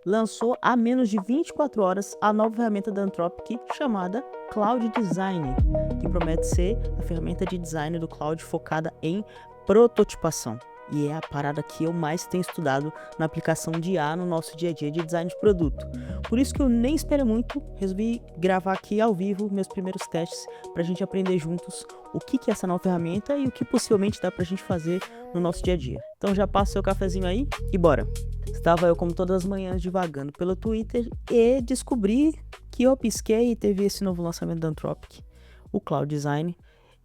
lançou há menos de 24 horas a nova ferramenta da Anthropic chamada Cloud Design, que promete ser a ferramenta de design do cloud focada em prototipação. E é a parada que eu mais tenho estudado na aplicação de IA no nosso dia a dia de design de produto. Por isso que eu nem espero muito, resolvi gravar aqui ao vivo meus primeiros testes para a gente aprender juntos o que é essa nova ferramenta e o que possivelmente dá para a gente fazer no nosso dia a dia. Então já passa o seu cafezinho aí e bora! Estava eu como todas as manhãs divagando pelo Twitter e descobri que eu pisquei e teve esse novo lançamento da Anthropic, o Cloud Design.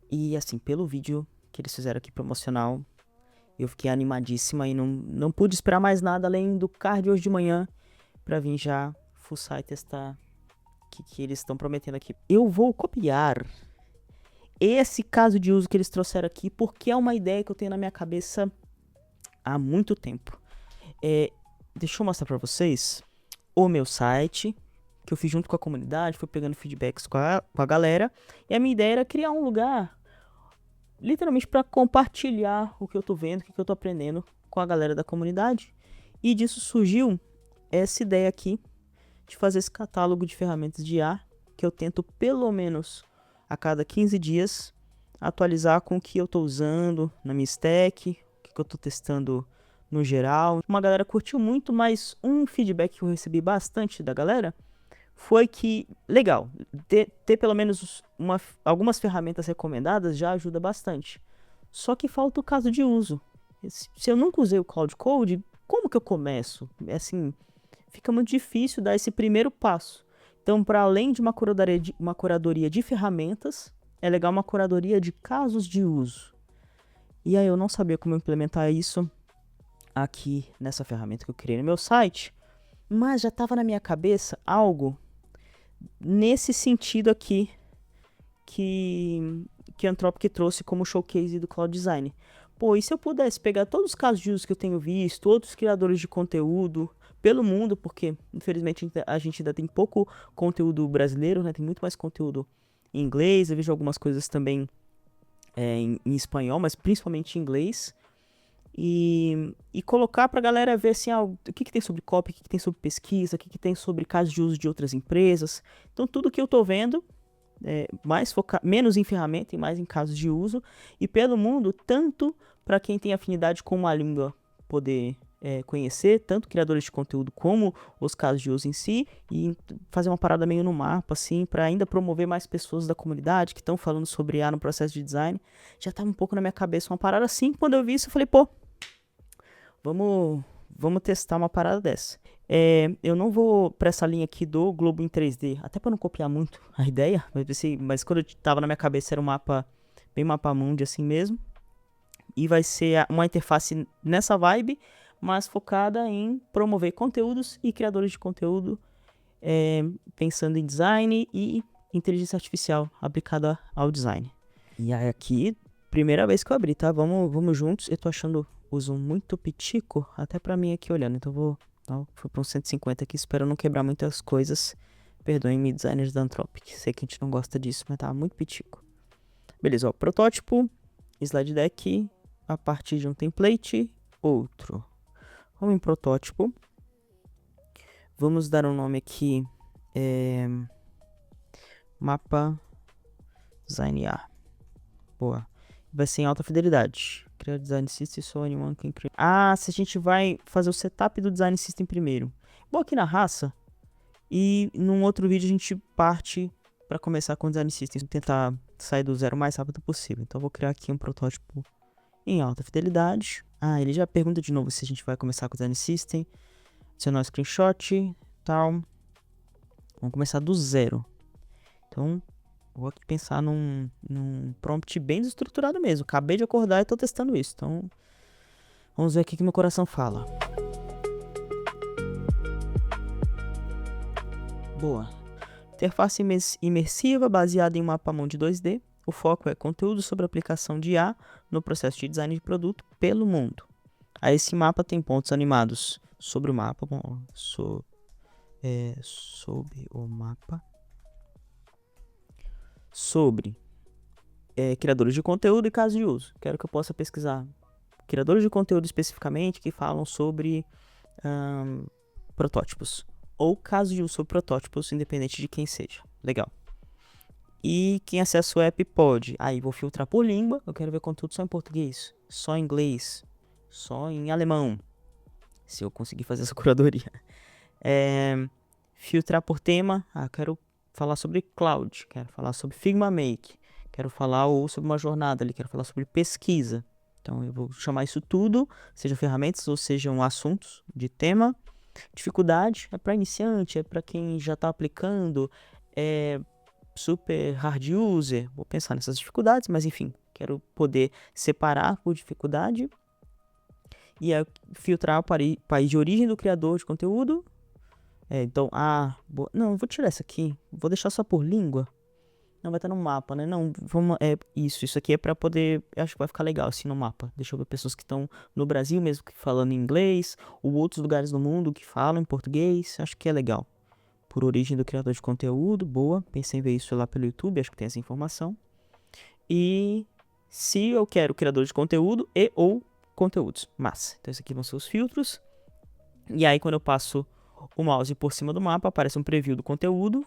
E assim, pelo vídeo que eles fizeram aqui promocional, eu fiquei animadíssima e não pude esperar mais nada além do card de hoje de manhã para vir já fuçar e testar o que eles estão prometendo aqui. Eu vou copiar esse caso de uso que eles trouxeram aqui porque é uma ideia que eu tenho na minha cabeça há muito tempo. Deixa eu mostrar para vocês o meu site que eu fiz junto com a comunidade, fui pegando feedbacks com a galera, e a minha ideia era criar um lugar literalmente para compartilhar o que eu tô vendo, o que eu tô aprendendo com a galera da comunidade. E disso surgiu essa ideia aqui de fazer esse catálogo de ferramentas de IA, que eu tento pelo menos a cada 15 dias atualizar com o que eu tô usando na minha stack, o que eu tô testando no geral. Uma galera curtiu muito, mas um feedback que eu recebi bastante da galera foi que, legal, ter pelo menos algumas ferramentas recomendadas já ajuda bastante. Só que falta o caso de uso. Se eu nunca usei o Cloud Code, como que eu começo? Assim, fica muito difícil dar esse primeiro passo. Então, para além de uma curadoria de ferramentas, é legal uma curadoria de casos de uso. E aí eu não sabia como implementar isso aqui nessa ferramenta que eu criei no meu site, mas já estava na minha cabeça algo nesse sentido aqui que a Anthropic trouxe como showcase do Cloud Design. Pô, e se eu pudesse pegar todos os casos de uso que eu tenho visto, outros criadores de conteúdo pelo mundo, porque infelizmente a gente ainda tem pouco conteúdo brasileiro, né? Tem muito mais conteúdo em inglês, eu vejo algumas coisas também em espanhol, mas principalmente em inglês. E colocar pra galera ver assim, o que tem sobre copy, o que tem sobre pesquisa, o que tem sobre casos de uso de outras empresas. Então tudo que eu tô vendo, menos em ferramenta e mais em casos de uso, e pelo mundo, tanto para quem tem afinidade com uma língua poder conhecer, tanto criadores de conteúdo como os casos de uso em si, e fazer uma parada meio no mapa, assim, para ainda promover mais pessoas da comunidade que estão falando sobre IA no processo de design. Já tava um pouco na minha cabeça uma parada assim, quando eu vi isso eu falei, pô, vamos testar uma parada dessa. Eu não vou para essa linha aqui do Globo em 3D, até para não copiar muito a ideia, mas quando eu tava na minha cabeça era um mapa, bem mapa mundi assim mesmo. E vai ser uma interface nessa vibe, mas focada em promover conteúdos e criadores de conteúdo, pensando em design e inteligência artificial aplicada ao design. E aí aqui, primeira vez que eu abri, tá? Vamos juntos. Eu tô achando o zoom muito pitico, até pra mim aqui olhando. Então fui pra um 150 aqui, espero não quebrar muitas coisas. Perdoem-me, designers da Anthropic. Sei que a gente não gosta disso, mas tá muito pitico. Beleza, ó, protótipo, slide deck, a partir de um template, outro. Vamos em protótipo. Vamos dar um nome aqui, mapa design IA. Boa. Vai ser em alta fidelidade. Criar design system, so anyone can create. Se a gente vai fazer o setup do design system primeiro. Vou aqui na raça e num outro vídeo a gente parte para começar com o design system. Tentar sair do zero o mais rápido possível. Então vou criar aqui um protótipo em alta fidelidade. Ele já pergunta de novo se a gente vai começar com o design system. Adicionar o screenshot, tal. Vamos começar do zero. Então vou aqui pensar num prompt bem desestruturado mesmo. Acabei de acordar e tô testando isso. Então, vamos ver o que meu coração fala. Boa. Interface imersiva baseada em um mapa mundi 2D. O foco é conteúdo sobre aplicação de IA no processo de design de produto pelo mundo. Aí esse mapa tem pontos animados sobre o mapa. Bom, sobre o mapa. Sobre criadores de conteúdo e casos de uso. Quero que eu possa pesquisar criadores de conteúdo especificamente que falam sobre protótipos. Ou caso de uso sobre protótipos, independente de quem seja. Legal. E quem acessa o app pode. Aí vou filtrar por língua. Eu quero ver conteúdo só em português, só em inglês, só em alemão. Se eu conseguir fazer essa curadoria. Filtrar por tema. Quero falar sobre cloud. Quero falar sobre Figma Make. Quero falar ou sobre uma jornada ali. Quero falar sobre pesquisa. Então eu vou chamar isso tudo, seja ferramentas ou sejam assuntos de tema. Dificuldade é para iniciante, é para quem já está aplicando, é super hard user. Vou pensar nessas dificuldades, mas enfim, quero poder separar por dificuldade. E aí, filtrar o país de origem do criador de conteúdo. Então, não, vou tirar essa aqui, vou deixar só por língua. Não, vai estar no mapa, né? Não, vamos. Isso aqui é pra poder. Eu acho que vai ficar legal assim no mapa. Deixa eu ver pessoas que estão no Brasil mesmo que falando inglês, ou outros lugares do mundo que falam em português. Acho que é legal. Por origem do criador de conteúdo, boa. Pensei em ver isso lá pelo YouTube, acho que tem essa informação. E se eu quero criador de conteúdo e ou conteúdos. Massa. Então, esses aqui vão ser os filtros. E aí, quando eu passo o mouse por cima do mapa, aparece um preview do conteúdo.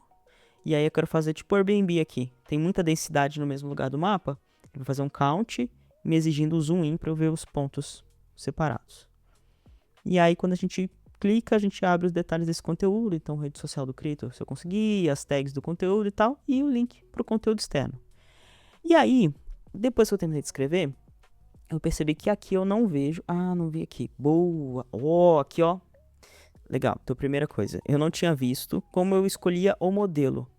E aí eu quero fazer tipo Airbnb aqui. Tem muita densidade no mesmo lugar do mapa. Eu vou fazer um count, me exigindo o zoom in para eu ver os pontos separados. E aí quando a gente clica, a gente abre os detalhes desse conteúdo. Então, rede social do Creator, se eu conseguir, as tags do conteúdo e tal. E o link para o conteúdo externo. E aí, depois que eu terminei de escrever, eu percebi que aqui eu não vejo. Não vi aqui. Boa. Aqui ó. Legal. Então, primeira coisa. Eu não tinha visto como eu escolhia o modelo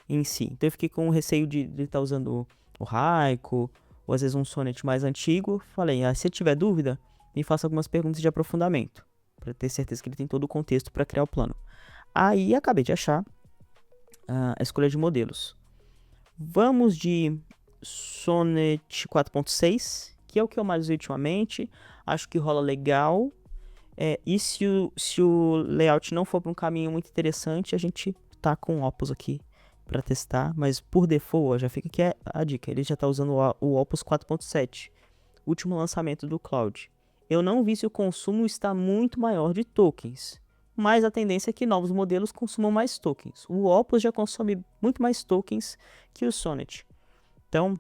em si. Então eu fiquei com receio de estar usando o Haiku, ou às vezes um Sonnet mais antigo. Falei, se tiver dúvida, me faça algumas perguntas de aprofundamento, para ter certeza que ele tem todo o contexto para criar o plano. Aí acabei de achar a escolha de modelos. Vamos de Sonnet 4.6, que é o que eu mais usei ultimamente. Acho que rola legal. E se o layout não for para um caminho muito interessante, a gente tá com o Opus aqui para testar, mas por default, já fica aqui a dica, ele já está usando o Opus 4.7, último lançamento do Cloud. Eu não vi se o consumo está muito maior de tokens, mas a tendência é que novos modelos consumam mais tokens. O Opus já consome muito mais tokens que o Sonnet. Então,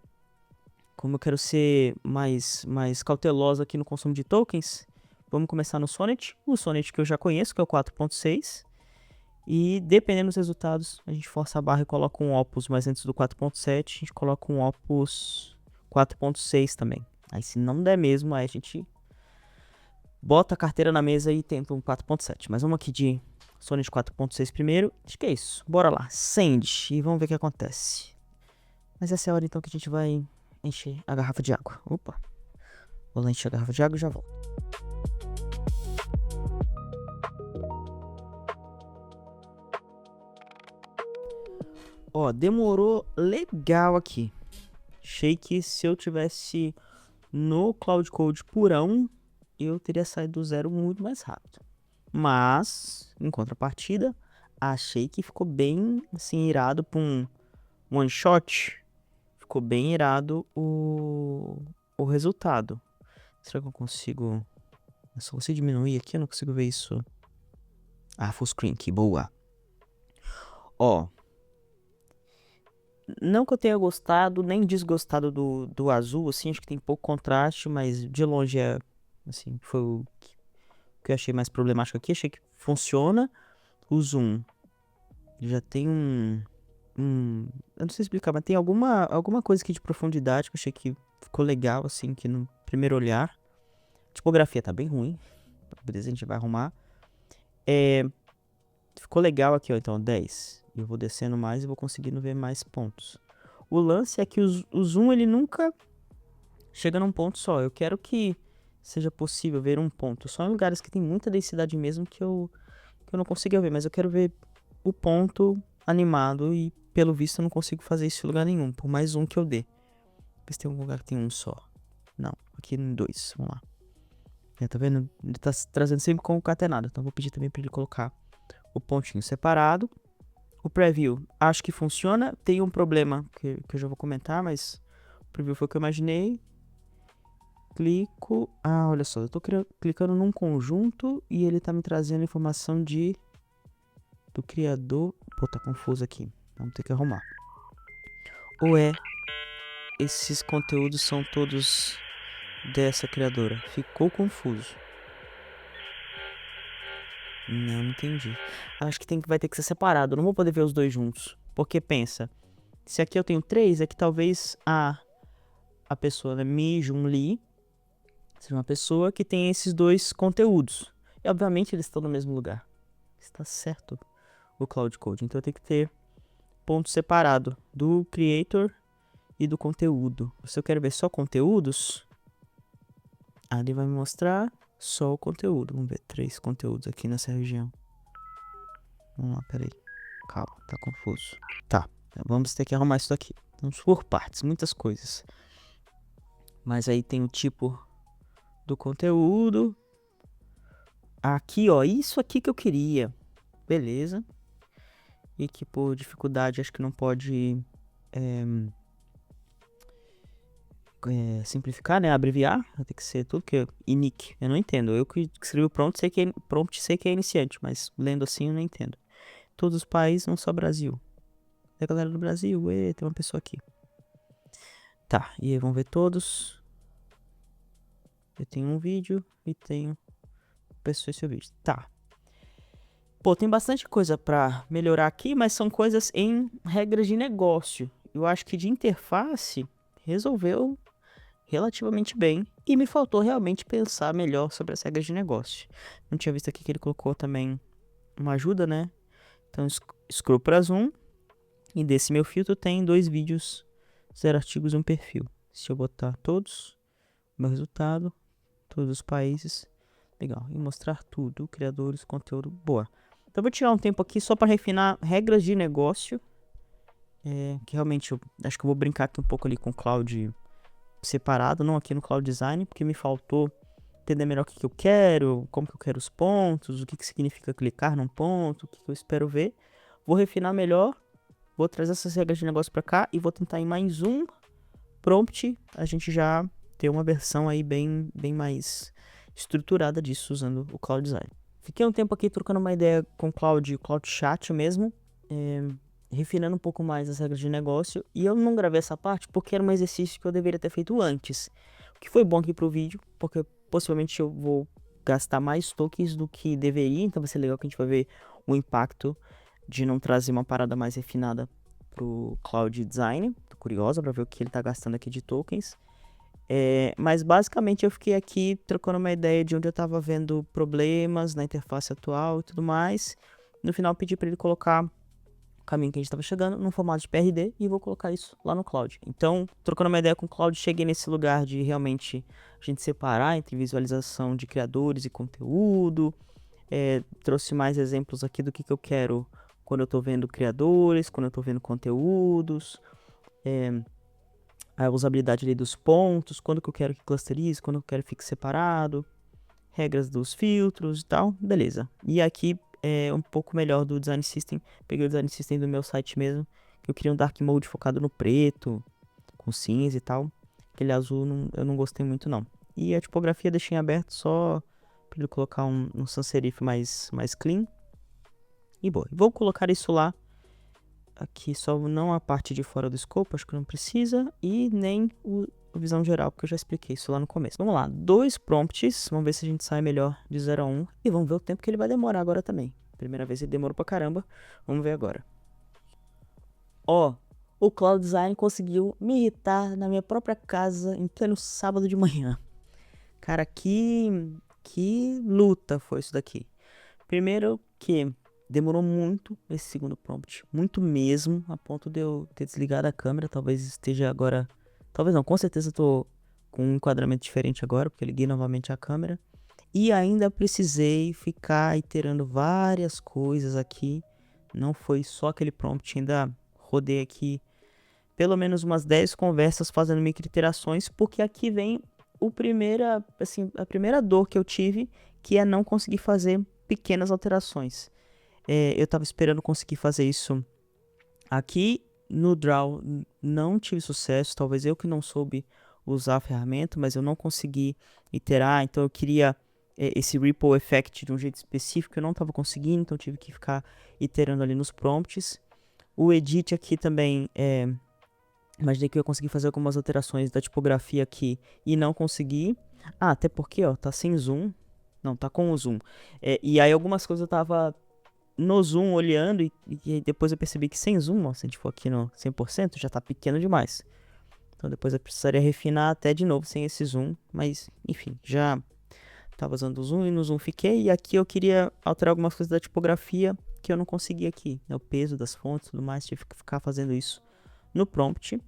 como eu quero ser mais cauteloso aqui no consumo de tokens, vamos começar no Sonnet. O Sonnet que eu já conheço, que é o 4.6. E dependendo dos resultados, a gente força a barra e coloca um Opus, mas antes do 4.7, a gente coloca um Opus 4.6 também. Aí se não der mesmo, aí a gente bota a carteira na mesa e tenta um 4.7. Mas vamos aqui de Sonnet 4.6 primeiro. Acho que é isso. Bora lá. Send. E vamos ver o que acontece. Mas essa é a hora então que a gente vai encher a garrafa de água. Opa. Vou lá encher a garrafa de água e já volto. Demorou legal aqui. Achei que se eu tivesse no Cloud Code purão, eu teria saído do zero muito mais rápido. Mas, em contrapartida, achei que ficou bem, assim, irado para um one shot. Ficou bem irado o resultado. Será que eu consigo... Eu só consigo diminuir aqui, eu não consigo ver isso. Full screen, que boa. Não que eu tenha gostado, nem desgostado do azul, assim, acho que tem pouco contraste, mas de longe assim, foi o que eu achei mais problemático aqui. Achei que funciona. O zoom já tem eu não sei explicar, mas tem alguma coisa aqui de profundidade que eu achei que ficou legal, assim, que no primeiro olhar. A tipografia tá bem ruim, beleza, a gente vai arrumar. Ficou legal aqui, ó, então, 10. Eu vou descendo mais e vou conseguindo ver mais pontos. O lance é que o zoom, ele nunca chega num ponto só. Eu quero que seja possível ver um ponto. Só em lugares que tem muita densidade mesmo que eu não consigo ver. Mas eu quero ver o ponto animado e, pelo visto, eu não consigo fazer isso em lugar nenhum. Por mais um que eu dê. Ver se tem algum lugar que tem um só. Não, aqui em 2. Vamos lá. Tá vendo? Ele tá trazendo sempre concatenado. Então vou pedir também para ele colocar o pontinho separado. O preview, acho que funciona. Tem um problema que eu já vou comentar, mas o preview foi o que eu imaginei. clico... Ah, olha só, eu tô clicando num conjunto e ele tá me trazendo informação do criador. Pô, tá confuso aqui. Vamos ter que arrumar. Ou esses conteúdos são todos dessa criadora? Ficou confuso. Não entendi. Acho que vai ter que ser separado. Eu não vou poder ver os dois juntos. Porque pensa, se aqui eu tenho 3, é que talvez a pessoa, né, Mi Jun Lee, seja uma pessoa que tem esses dois conteúdos. E obviamente eles estão no mesmo lugar. Está certo o Cloud Code. Então eu tenho que ter ponto separado do creator e do conteúdo. Se eu quero ver só conteúdos, ali vai me mostrar só o conteúdo. Vamos ver 3 conteúdos aqui nessa região. Vamos lá, peraí. Calma, tá confuso. Tá, vamos ter que arrumar isso daqui. Vamos por partes, muitas coisas. Mas aí tem o tipo do conteúdo. Aqui, ó, isso aqui que eu queria. Beleza. E que por dificuldade acho que não pode simplificar, né? Abreviar. Vai ter que ser tudo que inic. Eu não entendo. Eu que escrevi o prompt sei que é iniciante, mas lendo assim eu não entendo. Todos os países, não só Brasil. É a galera do Brasil, tem uma pessoa aqui. Tá, e aí vamos ver todos. Eu tenho um vídeo e tenho pessoa esse vídeo. Tá. Pô, tem bastante coisa pra melhorar aqui, mas são coisas em regras de negócio. Eu acho que de interface resolveu relativamente bem e me faltou realmente pensar melhor sobre as regras de negócio. Não tinha visto aqui que ele colocou também uma ajuda, né? Então, scroll para zoom e desse meu filtro tem 2 vídeos, 0 artigos e um perfil. Se eu botar todos, meu resultado, todos os países, legal. E mostrar tudo, criadores, conteúdo, boa. Então, eu vou tirar um tempo aqui só para refinar regras de negócio. Que realmente eu acho que eu vou brincar aqui um pouco ali com o Cloud separado, não aqui no Cloud Design, porque me faltou entender melhor o que eu quero, como que eu quero os pontos, o que significa clicar num ponto, o que eu espero ver. Vou refinar melhor, vou trazer essas regras de negócio para cá e vou tentar em mais um prompt a gente já ter uma versão aí bem mais estruturada disso usando o Cloud Design. Fiquei um tempo aqui trocando uma ideia com o Cloud Chat mesmo, refinando um pouco mais as regras de negócio, e eu não gravei essa parte porque era um exercício que eu deveria ter feito antes, o que foi bom aqui pro vídeo, porque possivelmente eu vou gastar mais tokens do que deveria, então vai ser legal que a gente vai ver o impacto de não trazer uma parada mais refinada pro Cloud Design. Tô curiosa para ver o que ele tá gastando aqui de tokens. Mas basicamente eu fiquei aqui trocando uma ideia de onde eu tava vendo problemas na interface atual e tudo mais. No final pedi para ele colocar o caminho que a gente estava chegando no formato de PRD e vou colocar isso lá no Cloud. Então, trocando uma ideia com o Cloud, cheguei nesse lugar de realmente a gente separar entre visualização de criadores e conteúdo. Trouxe mais exemplos aqui do que eu quero quando eu estou vendo criadores, quando eu estou vendo conteúdos. A usabilidade ali dos pontos, quando que eu quero que clusterize, quando eu quero que fique separado. Regras dos filtros e tal, beleza. E aqui um pouco melhor do Design System. Peguei o Design System do meu site mesmo. Eu queria um Dark Mode focado no preto, com cinza e tal. Aquele azul eu não gostei muito não. E a tipografia deixei em aberto só para ele colocar um sans serif mais clean. E boa, vou colocar isso lá. Aqui só não a parte de fora do escopo, acho que não precisa. E nem a visão geral, porque eu já expliquei isso lá no começo. Vamos lá, 2 prompts, vamos ver se a gente sai melhor de 0 a 1. E vamos ver o tempo que ele vai demorar agora também. Primeira vez ele demorou pra caramba, vamos ver agora. Ó, o Cloud Design conseguiu me irritar na minha própria casa em pleno sábado de manhã. Cara, que luta foi isso daqui. Primeiro que demorou muito esse segundo prompt, muito mesmo, a ponto de eu ter desligado a câmera. Talvez esteja agora, talvez não, com certeza eu tô com um enquadramento diferente agora, porque eu liguei novamente a câmera. E ainda precisei ficar iterando várias coisas aqui, não foi só aquele prompt, ainda rodei aqui pelo menos umas 10 conversas fazendo micro iterações, porque aqui vem a primeira dor que eu tive, que é não conseguir fazer pequenas alterações. Eu tava esperando conseguir fazer isso aqui no Draw, não tive sucesso, talvez eu que não soube usar a ferramenta, mas eu não consegui iterar, então eu queria esse ripple effect de um jeito específico, eu não estava conseguindo, então eu tive que ficar iterando ali nos prompts. O edit aqui também, imaginei que eu ia conseguir fazer algumas alterações da tipografia aqui e não consegui. Até porque, ó, tá sem zoom. Não, tá com o zoom. E aí algumas coisas eu tava no zoom olhando e depois eu percebi que sem zoom, ó, se a gente for aqui no 100%, já tá pequeno demais. Então depois eu precisaria refinar até de novo sem esse zoom, mas enfim, já tava usando o zoom e no zoom fiquei. E aqui eu queria alterar algumas coisas da tipografia que eu não consegui aqui, né, o peso das fontes e tudo mais, tive que ficar fazendo isso no prompt.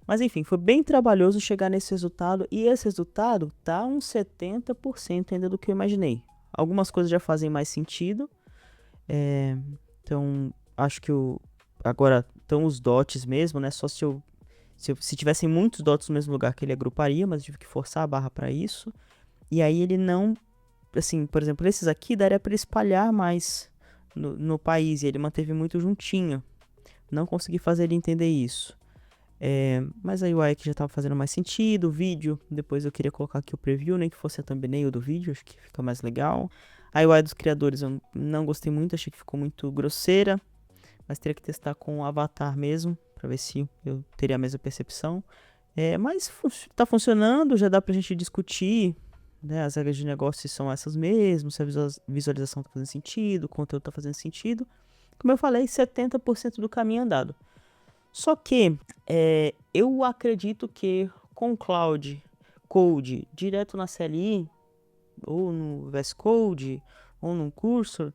Mas enfim, foi bem trabalhoso chegar nesse resultado, e esse resultado tá uns 70% ainda do que eu imaginei. Algumas coisas já fazem mais sentido, então acho que agora estão os dots mesmo, né? Só se tivessem muitos dots no mesmo lugar que ele agruparia, mas eu tive que forçar a barra para isso. E aí ele não, assim, por exemplo, esses aqui daria para espalhar mais no país, e ele manteve muito juntinho. Não consegui fazer ele entender isso. Mas a UI que já estava fazendo mais sentido, o vídeo, depois eu queria colocar aqui o preview, nem que fosse a thumbnail do vídeo, acho que fica mais legal. A UI dos criadores eu não gostei muito, achei que ficou muito grosseira, mas teria que testar com o avatar mesmo, para ver se eu teria a mesma percepção. Mas tá funcionando, já dá pra gente discutir, né, as regras de negócio são essas mesmo, se a visualização tá fazendo sentido, o conteúdo tá fazendo sentido. Como eu falei, 70% do caminho andado. Só que eu acredito que com Cloud Code direto na CLI, ou no VS Code, ou no Cursor,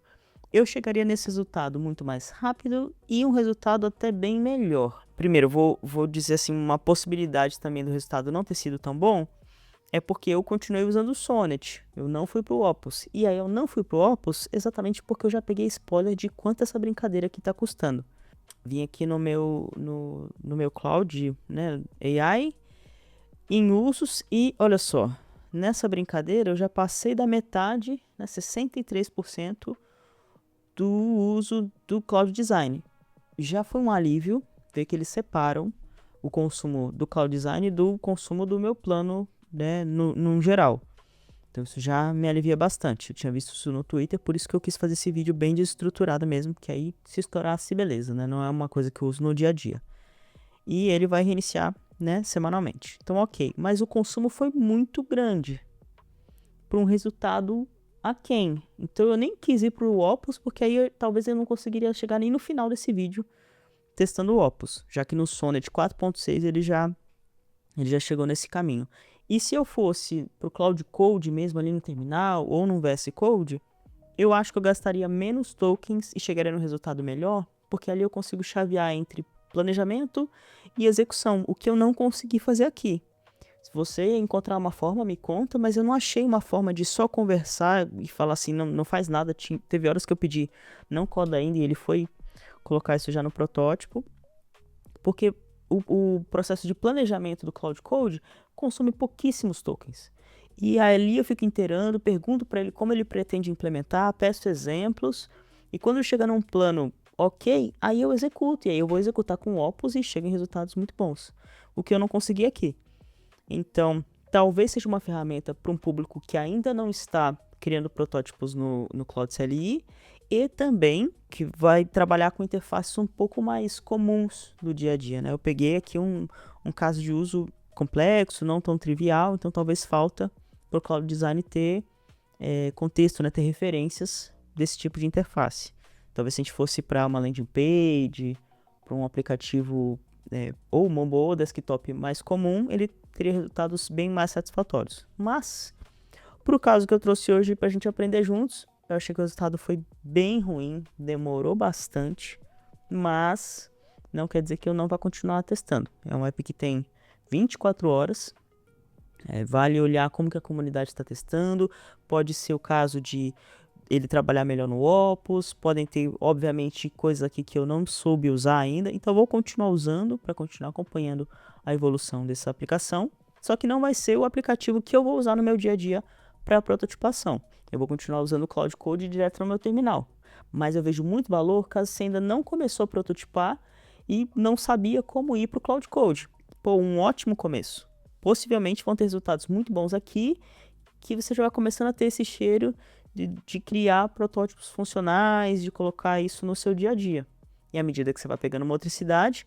eu chegaria nesse resultado muito mais rápido e um resultado até bem melhor. Primeiro, vou dizer assim, uma possibilidade também do resultado não ter sido tão bom, é porque eu continuei usando o Sonnet, eu não fui pro Opus. E aí eu não fui pro Opus exatamente porque eu já peguei spoiler de quanto essa brincadeira aqui tá custando. Vim aqui no meu Cloud, né, AI, em usos, e olha só, nessa brincadeira eu já passei da metade, né, 63% do uso do Cloud Design. Já foi um alívio ver que eles separam o consumo do Cloud Design do consumo do meu plano, né, no geral. Então isso já me alivia bastante. Eu tinha visto isso no Twitter, por isso que eu quis fazer esse vídeo bem desestruturado mesmo, porque aí se estourasse, beleza, né? Não é uma coisa que eu uso no dia a dia. E ele vai reiniciar, né, semanalmente. Então ok, mas o consumo foi muito grande para um resultado aquém. Então eu nem quis ir pro Opus, porque aí talvez eu não conseguiria chegar nem no final desse vídeo testando o Opus, já que no Sonnet 4.6 ele já chegou nesse caminho. E se eu fosse pro Cloud Code mesmo ali no terminal ou no VS Code, eu acho que eu gastaria menos tokens e chegaria no resultado melhor, porque ali eu consigo chavear entre planejamento e execução, o que eu não consegui fazer aqui. Se você encontrar uma forma, me conta, mas eu não achei uma forma de só conversar e falar assim, não faz nada. Teve horas que eu pedi, não coda ainda, e ele foi colocar isso já no protótipo, porque o processo de planejamento do Cloud Code consome pouquíssimos tokens. E ali eu fico inteirando, pergunto para ele como ele pretende implementar, peço exemplos, e quando chega num plano ok, aí eu executo, e aí eu vou executar com Opus e chega em resultados muito bons. O que eu não consegui aqui. Então, talvez seja uma ferramenta para um público que ainda não está criando protótipos no Cloud CLI, e também que vai trabalhar com interfaces um pouco mais comuns do dia a dia, né? Eu peguei aqui um caso de uso complexo, não tão trivial, então talvez falta para o Cloud Design ter contexto, né? Ter referências desse tipo de interface. Talvez se a gente fosse para uma landing page, para um aplicativo ou mobile ou desktop mais comum, ele teria resultados bem mais satisfatórios. Mas, para o caso que eu trouxe hoje para a gente aprender juntos, eu achei que o resultado foi bem ruim, demorou bastante, mas não quer dizer que eu não vá continuar testando. É um app que tem 24 horas, vale olhar como que a comunidade está testando, pode ser o caso de ele trabalhar melhor no Opus, podem ter, obviamente, coisas aqui que eu não soube usar ainda, então eu vou continuar usando para continuar acompanhando a evolução dessa aplicação, só que não vai ser o aplicativo que eu vou usar no meu dia a dia para prototipação. Eu vou continuar usando o Cloud Code direto no meu terminal, mas eu vejo muito valor caso você ainda não começou a prototipar e não sabia como ir para o Cloud Code. Pô, um ótimo começo. possivelmente vão ter resultados muito bons aqui, que você já vai começando a ter esse cheiro de criar protótipos funcionais, de colocar isso no seu dia a dia. E à medida que você vai pegando motricidade,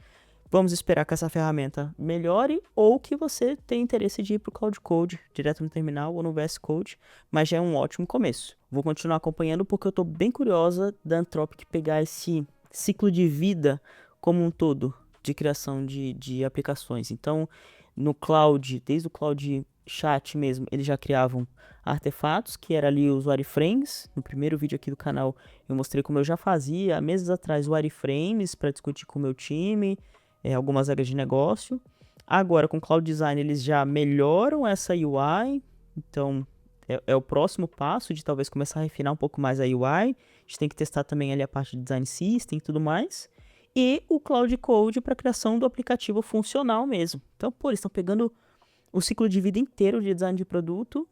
vamos esperar que essa ferramenta melhore ou que você tenha interesse de ir para o Cloud Code, direto no terminal ou no VS Code, mas já é um ótimo começo. Vou continuar acompanhando porque eu estou bem curiosa da Anthropic pegar esse ciclo de vida como um todo de criação de aplicações. Então, no Cloud, desde o Cloud Chat mesmo, eles já criavam artefatos, que era ali os wireframes. No primeiro vídeo aqui do canal, eu mostrei como eu já fazia, há meses atrás, wireframes para discutir com o meu time, algumas áreas de negócio. Agora, com Cloud Design, eles já melhoram essa UI, então é o próximo passo de talvez começar a refinar um pouco mais a UI. A gente tem que testar também ali a parte de Design System e tudo mais. E o Cloud Code para a criação do aplicativo funcional mesmo. Então, pô, eles estão pegando o ciclo de vida inteiro de design de produto,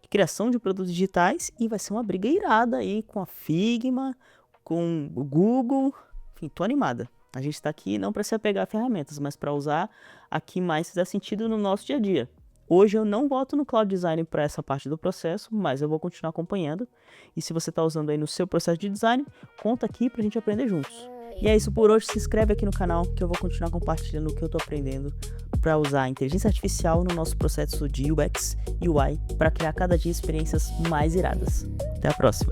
criação de produtos digitais, e vai ser uma briga irada aí com a Figma, com o Google. Enfim, tô animada. A gente está aqui não para se apegar a ferramentas, mas para usar aqui mais fizer sentido no nosso dia a dia. Hoje eu não voto no Cloud Design para essa parte do processo, mas eu vou continuar acompanhando. E se você está usando aí no seu processo de design, conta aqui para a gente aprender juntos. E é isso por hoje, se inscreve aqui no canal que eu vou continuar compartilhando o que eu estou aprendendo para usar a inteligência artificial no nosso processo de UX e UI para criar cada dia experiências mais iradas. Até a próxima!